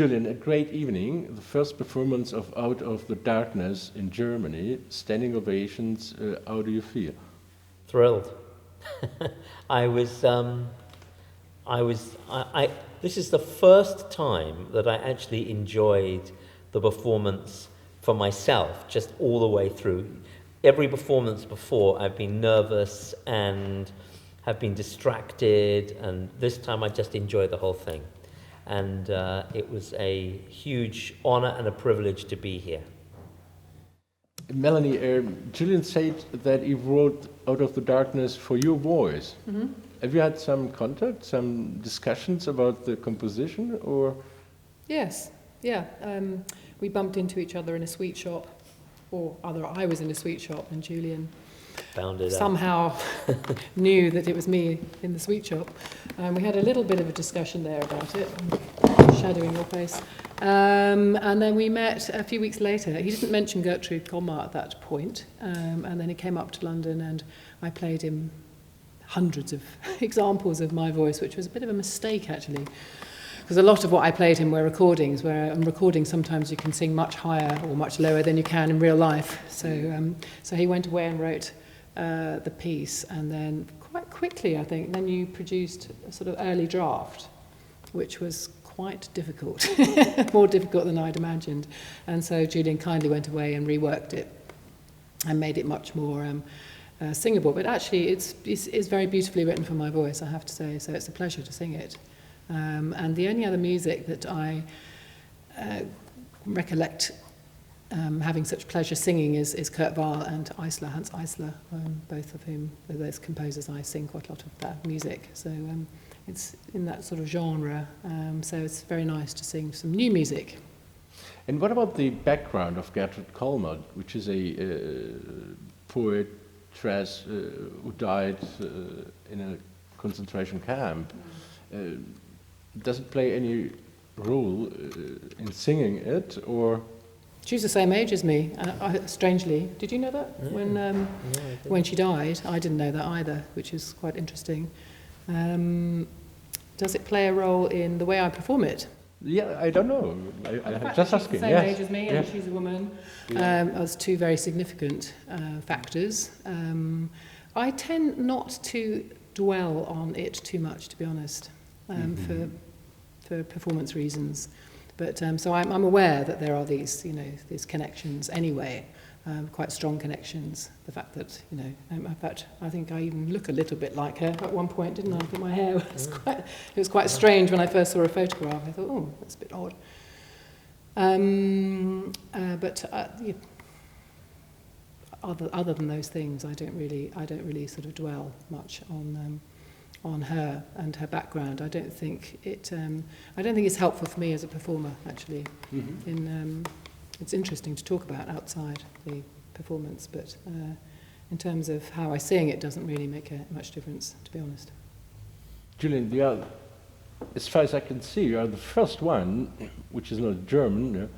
Julian, a great evening, the first performance of Out of the Darkness in Germany, standing ovations, how do you feel? Thrilled. This is the first time that I actually enjoyed the performance for myself, just all the way through. Every performance before, I've been nervous and have been distracted, and this time I just enjoyed the whole thing. And it was a huge honor and a privilege to be here. Melanie, Julian said that he wrote Out of the Darkness for your voice. Mm-hmm. Have you had some contact, some discussions about the composition, or? Yes, yeah. We bumped into each other in a sweet shop, or rather I was in a sweet shop and Julian somehow knew that it was me in the sweet shop. We had a little bit of a discussion there about it, shadowing your face. And then we met a few weeks later. He didn't mention Gertrud Kolmar at that point. And then he came up to London and I played him hundreds of examples of my voice, which was a bit of a mistake actually. Because a lot of what I played him were recordings, where on recording sometimes you can sing much higher or much lower than you can in real life. So he went away and wrote the piece, and then quite quickly, I think, then you produced a sort of early draft, which was quite difficult, more difficult than I'd imagined. And so Julian kindly went away and reworked it and made it much more singable. But actually, it's very beautifully written for my voice, I have to say, so it's a pleasure to sing it. And the only other music that I recollect having such pleasure singing is Kurt Weill and Hans Eisler, both of whom are those composers. I sing quite a lot of that music, so it's in that sort of genre, so it's very nice to sing some new music. And what about the background of Gertrud Kolmar, which is a poetess who died in a concentration camp? Does it play any role in singing it, or? She's the same age as me, strangely. Did you know that? No. When she died, I didn't know that either, which is quite interesting. Does it play a role in the way I perform it? Yeah, I don't know. I'm just asking. She's the same age as me, and she's a woman. As two very significant factors. I tend not to dwell on it too much, to be honest, for performance reasons. But so I'm aware that there are these connections anyway, quite strong connections. The fact that, in fact, I think I even look a little bit like her at one point, didn't I? But my hair was quite strange when I first saw a photograph. I thought, oh, that's a bit odd. Other than those things, I don't really sort of dwell much on her and her background. I don't think it's helpful for me as a performer, actually. Mm-hmm. It's interesting to talk about outside the performance, but in terms of how I sing, it doesn't really make much difference, to be honest. Julian, as far as I can see, you are the first one, which is not German,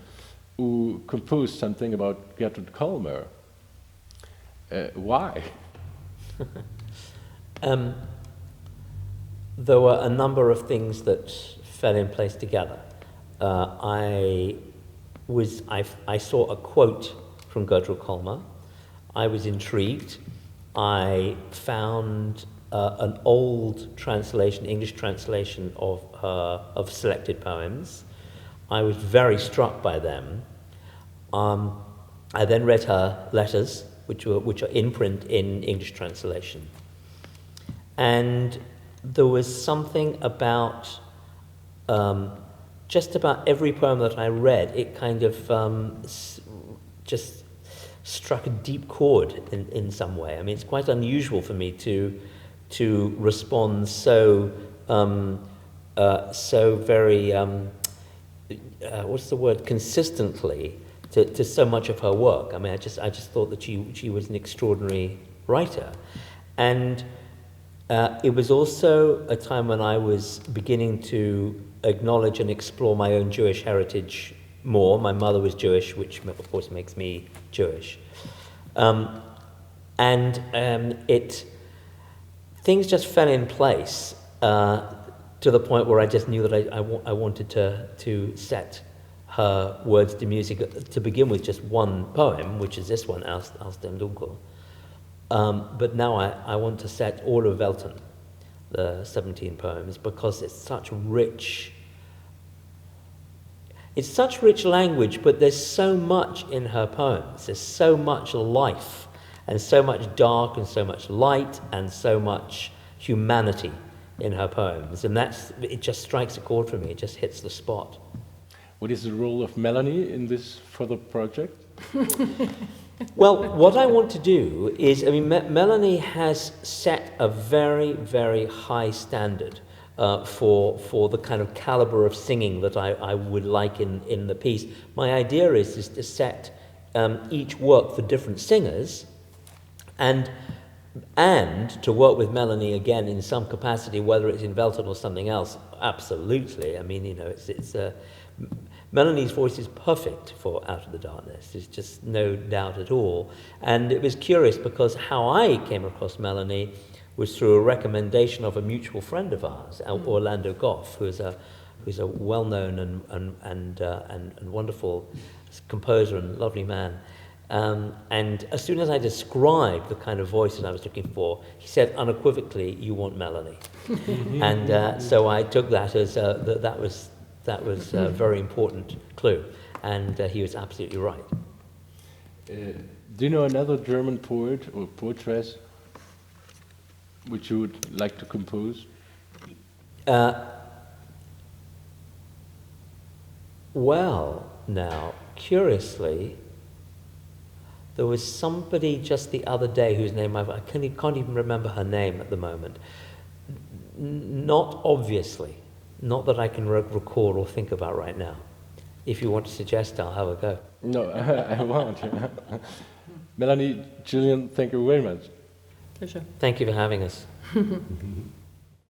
who composed something about Gertrud Kolmar. Why? There were a number of things that fell in place together. I saw a quote from Gertrud Kolmar. I was intrigued. I found an old translation, English translation of selected poems. I was very struck by them. I then read her letters, which are in print in English translation, and there was something about just about every poem that I read. It kind of just struck a deep chord in some way. I mean, it's quite unusual for me to respond so very what's the word, consistently to so much of her work. I mean, I just thought that she was an extraordinary writer, and it was also a time when I was beginning to acknowledge and explore my own Jewish heritage more. My mother was Jewish, which of course makes me Jewish. Things just fell in place. to the point where I just knew that I wanted to set her words to music to begin with just one poem, which is this one, Aus dem Dunkel. But now I want to set all of Railton, the 17 poems, because it's such rich language, but there's so much in her poems. There's so much life, and so much dark, and so much light, and so much humanity in her poems. And it just strikes a chord for me. It just hits the spot. What is the role of Melanie in this further project? Well, what I want to do is, Melanie has set a very, very high standard for the kind of caliber of singing that I would like in the piece. My idea is to set each work for different singers, and to work with Melanie again in some capacity, whether it's in Railton or something else. Absolutely. Melanie's voice is perfect for Out of the Darkness. There's just no doubt at all. And it was curious because how I came across Melanie was through a recommendation of a mutual friend of ours, Orlando Goff, who's a well-known and wonderful composer and lovely man. And as soon as I described the kind of voice that I was looking for, he said unequivocally, "You want Melanie." And so I took that as that was a very important clue, and he was absolutely right. Do you know another German poet or poetress which you would like to compose? Well, now, curiously, there was somebody just the other day whose name I can't even remember her name at the moment. Not obviously. Not that I can recall or think about right now. If you want to suggest, I'll have a go. No, I won't. Melanie, Julian, thank you very much. Pleasure. Thank you for having us.